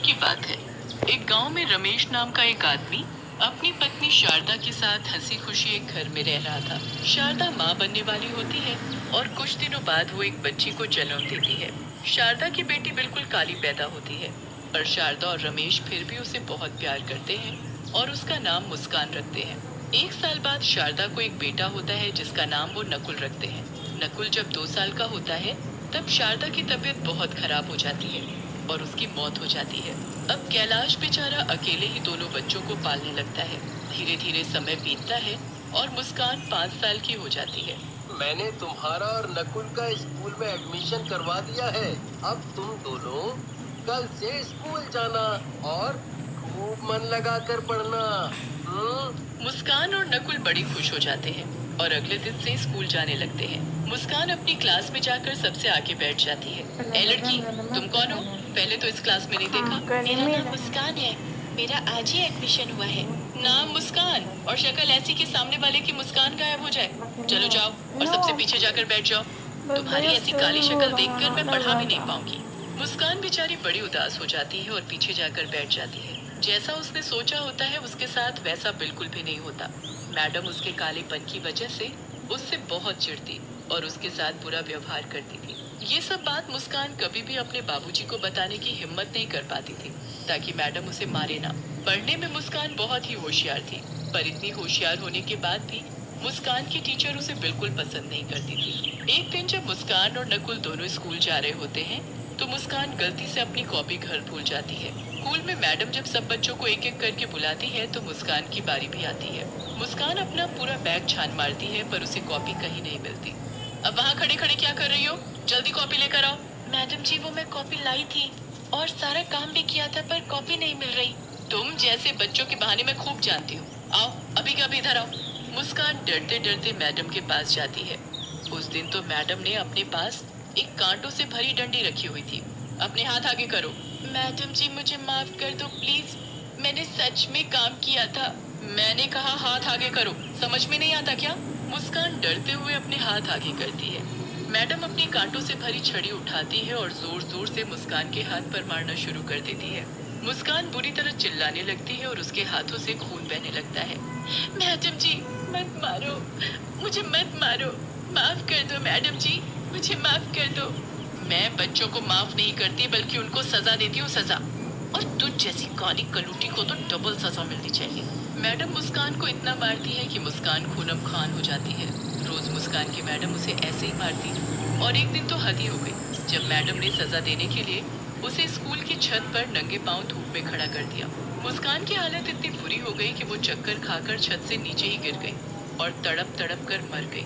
की बात है। एक गांव में रमेश नाम का एक आदमी अपनी पत्नी शारदा के साथ हंसी खुशी एक घर में रह रहा था। शारदा माँ बनने वाली होती है और कुछ दिनों बाद वो एक बच्ची को जन्म देती है। शारदा की बेटी बिल्कुल काली पैदा होती है, पर शारदा और रमेश फिर भी उसे बहुत प्यार करते हैं और उसका नाम मुस्कान रखते हैं। एक साल बाद शारदा को एक बेटा होता है जिसका नाम वो नकुल रखते हैं। नकुल जब 2 साल का होता है तब शारदा की तबीयत बहुत खराब हो जाती है और उसकी मौत हो जाती है। अब कैलाश बेचारा अकेले ही दोनों बच्चों को पालने लगता है। धीरे धीरे समय बीतता है और मुस्कान 5 साल की हो जाती है। मैंने तुम्हारा और नकुल का स्कूल में एडमिशन करवा दिया है। अब तुम दोनों कल से स्कूल जाना और खूब मन लगा कर पढ़ना। मुस्कान और नकुल बड़ी खुश हो जाते हैं और अगले दिन से स्कूल जाने लगते हैं। मुस्कान अपनी क्लास में जाकर सबसे आगे बैठ जाती है। ए लड़की, तुम कौन हो? पहले तो इस क्लास में नहीं देखा। मेरा नाम मुस्कान है, मेरा आज ही एडमिशन हुआ है। नाम मुस्कान और शक्ल ऐसी कि सामने वाले की मुस्कान गायब हो जाए। चलो जाओ और सबसे पीछे जाकर बैठ जाओ। तुम्हारी ऐसी काली शक्ल देखकर मैं पढ़ा भी नहीं पाऊंगी। मुस्कान बेचारी बड़ी उदास हो जाती है और पीछे जाकर बैठ जाती है। जैसा उसने सोचा होता है उसके साथ वैसा बिल्कुल भी नहीं होता। मैडम उसके कालेपन की वजह से उससे बहुत चिढ़ती और उसके साथ बुरा व्यवहार करती थी। ये सब बात मुस्कान कभी भी अपने बाबूजी को बताने की हिम्मत नहीं कर पाती थी, ताकि मैडम उसे मारे ना। पढ़ने में मुस्कान बहुत ही होशियार थी, पर इतनी होशियार होने के बाद भी मुस्कान की टीचर उसे बिल्कुल पसंद नहीं करती थी। एक दिन जब मुस्कान और नकुल दोनों स्कूल जा रहे होते हैं तो मुस्कान गलती से अपनी कॉपी घर भूल जाती है। स्कूल में मैडम जब सब बच्चों को एक एक करके बुलाती है तो मुस्कान की बारी भी आती है। मुस्कान अपना पूरा बैग छान मारती है पर उसे कॉपी कहीं नहीं मिलती। अब वहाँ खड़े खड़े क्या कर रही हो? जल्दी कॉपी लेकर आओ। मैडम जी, वो मैं कॉपी लाई थी और सारा काम भी किया था, पर कॉपी नहीं मिल रही। तुम जैसे बच्चों के बहाने मैं खूब जानती हूँ। आओ अभी के अभी इधर आओ। मुस्कान डरते डरते मैडम के पास जाती है। उस दिन तो मैडम ने अपने पास एक कांटों से भरी डंडी रखी हुई थी। अपने हाथ आगे करो। मैडम जी, मुझे माफ कर दो प्लीज, मैंने सच में काम किया था। मैंने कहा हाथ आगे करो, समझ में नहीं आता क्या? मुस्कान डरते हुए अपने हाथ आगे करती है। मैडम अपनी कांटों से भरी छड़ी उठाती है और जोर जोर से मुस्कान के हाथ पर मारना शुरू कर देती है। मुस्कान बुरी तरह चिल्लाने लगती है और उसके हाथों से खून बहने लगता है। मैडम जी, मत मारो, मुझे मत मारो, माफ कर दो मैडम जी, मुझे माफ कर दो। मैं बच्चों को माफ नहीं करती बल्कि उनको सजा देती हूँ, सजा। और तुझ जैसी काली कलूटी को तो डबल सजा मिलनी चाहिए। मैडम मुस्कान को इतना मारती है कि मुस्कान खूनम खान हो जाती है। रोज मुस्कान की मैडम उसे ऐसे ही मारती और एक दिन तो हद ही हो गई जब मैडम ने सजा देने के लिए उसे स्कूल की छत पर नंगे पांव धूप में खड़ा कर दिया। मुस्कान की हालत इतनी बुरी हो गई कि वो चक्कर खाकर छत से नीचे ही गिर गई और तड़प तड़प कर मर गई।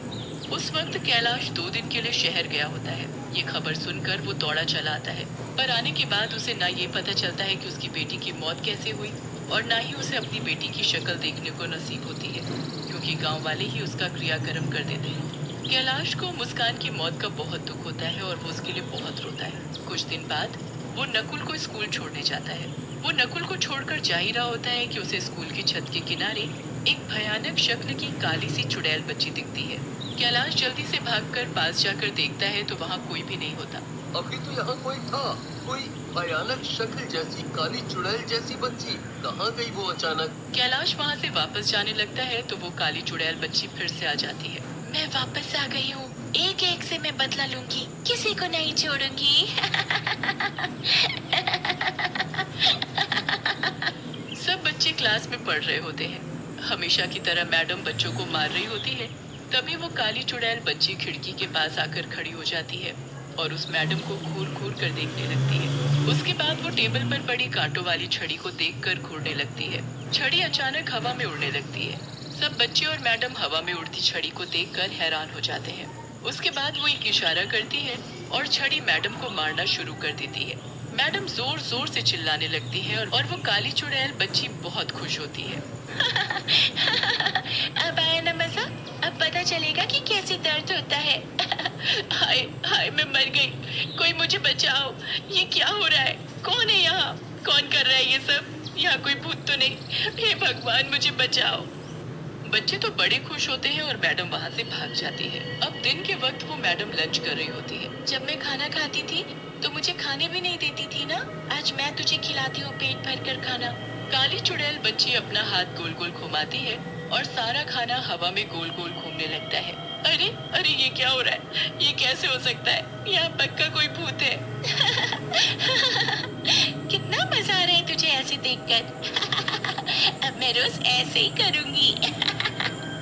उस वक्त कैलाश 2 दिन के लिए शहर गया होता है। ये खबर सुनकर वो दौड़ा चला आता है, पर आने के बाद उसे ना ये पता चलता है कि उसकी बेटी की मौत कैसे हुई और ना ही उसे अपनी बेटी की शक्ल देखने को नसीब होती है, क्योंकि गांव वाले ही उसका क्रियाक्रम कर देते हैं। कैलाश को मुस्कान की मौत का बहुत दुख होता है और वो उसके लिए बहुत रोता है। कुछ दिन बाद वो नकुल को स्कूल छोड़ने जाता है। वो नकुल को छोड़कर जा ही रहा होता है कि उसे स्कूल की छत के किनारे एक भयानक शक्ल की काली सी चुड़ैल बच्ची दिखती है। कैलाश जल्दी से भागकर पास जाकर देखता है तो वहाँ कोई भी नहीं होता। अभी तो यहाँ कोई था, कोई भयानक शक्ल जैसी काली चुड़ैल जैसी बच्ची कहाँ गई वो अचानक? कैलाश वहाँ से वापस जाने लगता है तो वो काली चुड़ैल बच्ची फिर से आ जाती है। मैं वापस आ गई हूँ, एक एक से मैं बदला लूंगी, किसी को नहीं छोड़ूंगी। सब बच्चे क्लास में पढ़ रहे होते हैं। हमेशा की तरह मैडम बच्चों को मार रही होती है। तभी वो काली चुड़ैल बच्ची खिड़की के पास आकर खड़ी हो जाती है और उस मैडम को घूर घूर कर देखने लगती है। उसके बाद वो टेबल पर पड़ी कांटों वाली छड़ी को देखकर घूरने लगती है। छड़ी अचानक हवा में उड़ने लगती है। सब बच्चे और मैडम हवा में उड़ती छड़ी को देखकर हैरान हो जाते हैं। उसके बाद वो एक इशारा करती है और छड़ी मैडम को मारना शुरू कर देती है। मैडम जोर जोर से चिल्लाने लगती है और वो काली चुड़ैल बच्ची बहुत खुश होती है। अब आया ना मजा, अब पता चलेगा कि कैसे दर्द होता है। हाय हाय, मैं मर गई, कोई मुझे बचाओ, ये क्या हो रहा है? कौन है यहाँ? कौन कर रहा है ये सब? यहाँ कोई भूत तो नहीं? हे भगवान, मुझे बचाओ। बच्चे तो बड़े खुश होते हैं और मैडम वहाँ से भाग जाती है। अब दिन के वक्त वो मैडम लंच कर रही होती है। जब मैं खाना खाती थी तो मुझे खाने भी नहीं देती थी ना। आज मैं तुझे खिलाती हूँ पेट भर कर खाना। काली चुड़ैल बच्ची अपना हाथ गोल गोल घुमाती है और सारा खाना हवा में गोल गोल घूमने लगता है। अरे अरे, ये क्या हो रहा है? ये कैसे हो सकता है? यहाँ पक्का कोई भूत है। कितना मजा आ रहा है तुझे ऐसे देखकर। अब मैं रोज ऐसे ही करूंगी।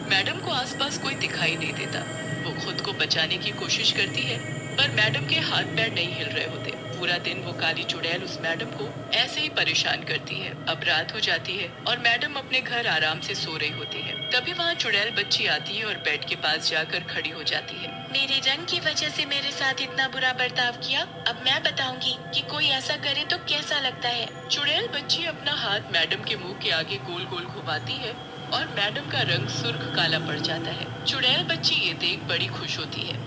मैडम को आसपास कोई दिखाई नहीं देता। वो खुद को बचाने की कोशिश करती है, पर मैडम के हाथ पैर नहीं हिल रहे होते। पूरा दिन वो काली चुड़ैल उस मैडम को ऐसे ही परेशान करती है। अब रात हो जाती है और मैडम अपने घर आराम से सो रही होती है। तभी वहाँ चुड़ैल बच्ची आती है और बेड के पास जाकर खड़ी हो जाती है। मेरे रंग की वजह से मेरे साथ इतना बुरा बर्ताव किया। अब मैं बताऊंगी कि कोई ऐसा करे तो कैसा लगता है। चुड़ैल बच्ची अपना हाथ मैडम के मुंह के आगे गोल गोल घुमाती है और मैडम का रंग सुर्ख काला पड़ जाता है। चुड़ैल बच्ची ये देख बड़ी खुश होती है।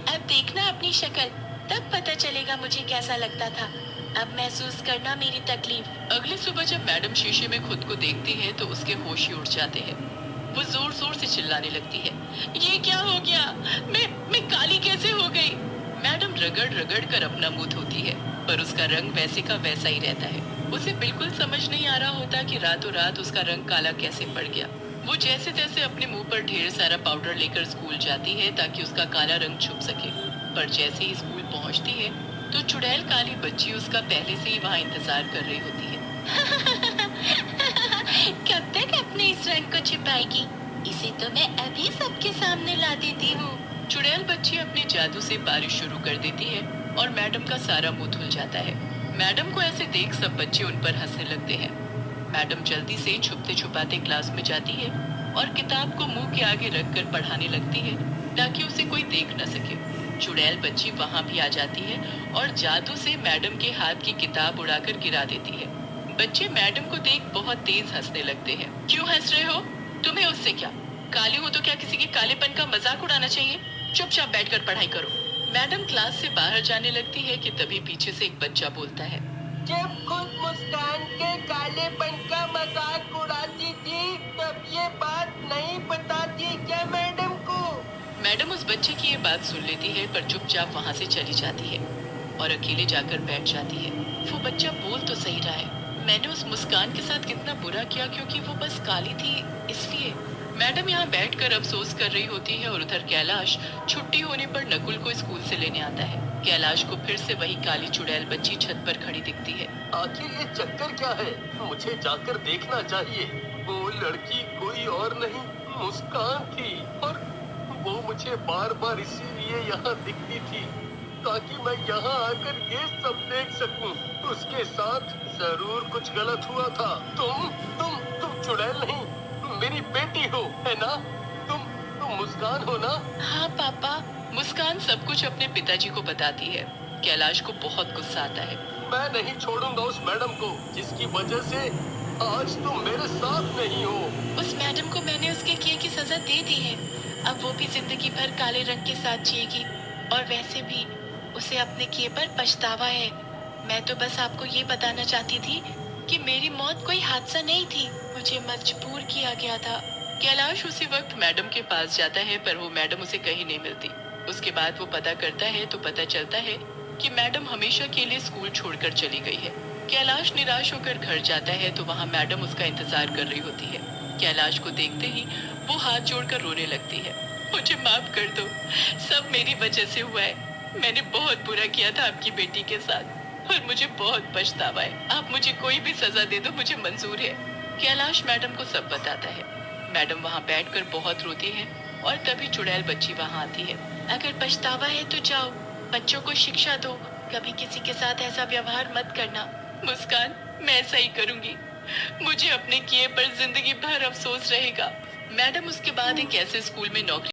अब देखना अपनी शक्ल, तब पता चलेगा मुझे कैसा लगता था। अब महसूस करना मेरी तकलीफ। अगली सुबह जब मैडम शीशे में खुद को देखती है तो उसके होश ही उड़ जाते हैं। वो जोर जोर से चिल्लाने लगती है, ये क्या हो गया? मैं काली कैसे हो गई? मैडम रगड़ रगड़ कर अपना मुंह धोती है, पर उसका रंग वैसे का वैसा ही रहता है। उसे बिल्कुल समझ नहीं आ रहा होता कि रातों रात उसका रंग काला कैसे पड़ गया। वो जैसे तैसे अपने मुंह पर ढेर सारा पाउडर लेकर स्कूल जाती है ताकि उसका काला रंग छुप सके। पर जैसे ही स्कूल पहुंचती है तो चुड़ैल काली बच्ची उसका पहले से ही वहाँ इंतजार कर रही होती है। कब तक अपने इस रंग को छिपाएगी? इसे तो मैं अभी सबके सामने ला देती हूँ। चुड़ैल बच्ची अपने जादू से बारिश शुरू कर देती है और मैडम का सारा मुंह धुल जाता है। मैडम को ऐसे देख सब बच्चे उन पर हंसने लगते हैं। मैडम जल्दी से छुपते छुपाते क्लास में जाती है और किताब को मुंह के आगे रखकर पढ़ाने लगती है ताकि उसे कोई देख न सके। चुड़ैल बच्ची वहाँ भी आ जाती है और जादू से मैडम के हाथ की किताब उड़ाकर गिरा देती है। बच्चे मैडम को देख बहुत तेज हंसने लगते हैं। क्यों हंस रहे हो? तुम्हें उससे क्या? काली हो तो क्या किसी के कालेपन का मजाक उड़ाना चाहिए? चुपचाप बैठकर पढ़ाई करो। मैडम क्लास से बाहर जाने लगती है कि तभी पीछे से एक बच्चा बोलता है, जब खुद मुस्कान के कालेपन का मजाक उड़ाती थी तब ये बात नहीं बताती क्या मैडम को? मैडम उस बच्चे की ये बात सुन लेती है पर चुपचाप वहाँ से चली जाती है और अकेले जाकर बैठ जाती है। वो बच्चा बोल तो सही रहा है, मैंने उस मुस्कान के साथ कितना बुरा किया क्योंकि वो बस काली थी इसलिए। मैडम यहाँ बैठकर अफसोस कर रही होती है और उधर कैलाश छुट्टी होने पर नकुल को स्कूल से लेने आता है। कैलाश को फिर से वही काली चुड़ैल बच्ची छत पर खड़ी दिखती है। आखिर ये चक्कर क्या है? मुझे जाकर देखना चाहिए। वो लड़की कोई और नहीं मुस्कान थी और वो मुझे बार बार इसीलिए यहाँ दिखती थी ताकि मैं यहाँ आकर ये सब देख सकूं। उसके साथ जरूर कुछ गलत हुआ था। तुम चुड़ैल नहीं, मेरी बेटी हो, है ना? तुम मुस्कान हो ना? हाँ पापा। मुस्कान सब कुछ अपने पिताजी को बताती है। कैलाश को बहुत गुस्सा आता है। मैं नहीं छोड़ूंगा उस मैडम को जिसकी वजह से आज तुम मेरे साथ नहीं हो। उस मैडम को मैंने उसके किए की सजा दे दी है। अब वो भी जिंदगी भर काले रंग के साथ जिएगी और वैसे भी उसे अपने किए पर पछतावा है। मैं तो बस आपको ये बताना चाहती थी कि मेरी मौत कोई हादसा नहीं थी, मुझे मजबूर किया गया था। कैलाश उसी वक्त मैडम के पास जाता है पर वो मैडम उसे कहीं नहीं मिलती। उसके बाद वो पता करता है तो पता चलता है कि मैडम हमेशा के लिए स्कूल छोड़कर चली गई है। कैलाश निराश होकर घर जाता है तो वहाँ मैडम उसका इंतजार कर रही होती है। कैलाश को देखते ही वो हाथ जोड़कर रोने लगती है। मुझे माफ कर दो, सब मेरी वजह से हुआ है। मैंने बहुत बुरा किया था आपकी बेटी के साथ और मुझे बहुत पछतावा है। आप मुझे कोई भी सजा दे दो, मुझे मंजूर है। कैलाश मैडम को सब बताता है। मैडम वहाँ बैठकर बहुत रोती है और तभी चुड़ैल बच्ची वहाँ आती है। अगर पछतावा है तो जाओ, बच्चों को शिक्षा दो, कभी किसी के साथ ऐसा व्यवहार मत करना। मुस्कान, मैं ऐसा ही करूंगी। मुझे अपने किए पर जिंदगी भर अफसोस रहेगा। मैडम उसके बाद एक ऐसे स्कूल में नौकरी